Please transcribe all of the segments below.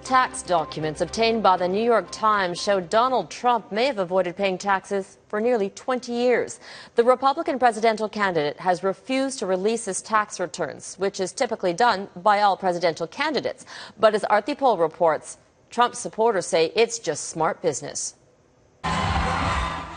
Tax documents obtained by the New York Times show Donald Trump may have avoided paying taxes for nearly 20 years. The Republican presidential candidate has refused to release his tax returns, which is typically done by all presidential candidates. But as Aarti reports, Trump's supporters say it's just smart business.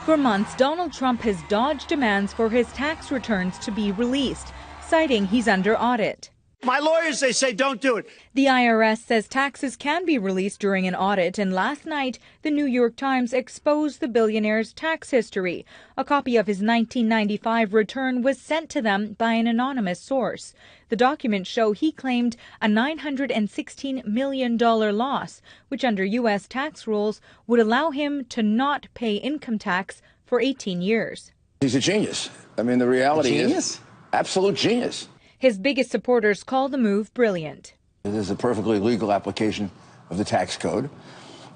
For months, Donald Trump has dodged demands for his tax returns to be released, citing he's under audit. My lawyers, they say, don't do it. The IRS says taxes can be released during an audit, and last night, the New York Times exposed the billionaire's tax history. A copy of his 1995 return was sent to them by an anonymous source. The documents show he claimed a $916 million loss, which under U.S. tax rules would allow him to not pay income tax for 18 years. He's a genius. I mean, the reality is absolute genius. His biggest supporters call the move brilliant. It is a perfectly legal application of the tax code,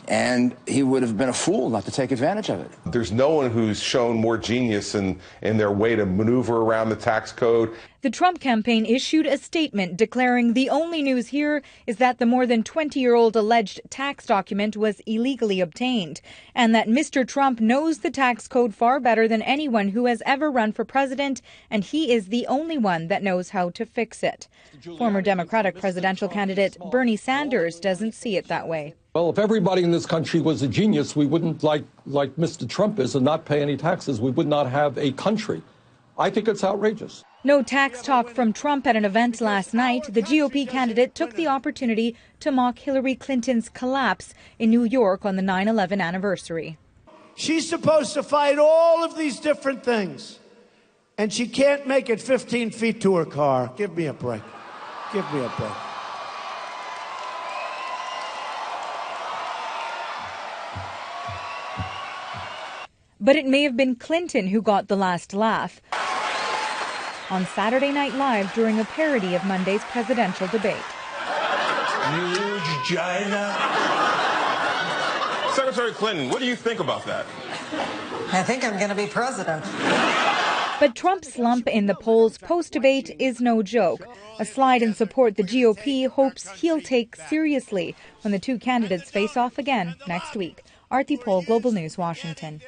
and he would have been a fool not to take advantage of it. There's no one who's shown more genius in their way to maneuver around the tax code. The Trump campaign issued a statement declaring the only news here is that the more than 20-year-old alleged tax document was illegally obtained, and that Mr. Trump knows the tax code far better than anyone who has ever run for president, and he is the only one that knows how to fix it. Former Democratic presidential candidate Bernie Sanders doesn't see it that way. Well, if everybody in this country was a genius, we wouldn't, like Mr. Trump is, and not pay any taxes. We would not have a country. I think it's outrageous. No tax talk from Trump at an event last night. The GOP candidate took the opportunity to mock Hillary Clinton's collapse in New York on the 9/11 anniversary. She's supposed to fight all of these different things, and she can't make it 15 feet to her car. Give me a break. Give me a break. But it may have been Clinton who got the last laugh on Saturday Night Live during a parody of Monday's presidential debate. Huge China. Secretary Clinton, what do you think about that? I think I'm going to be president. But Trump's slump in the polls post-debate is no joke. A slide in support the GOP hopes he'll take seriously when the two candidates face off again next week. Aarti, Global News, Washington.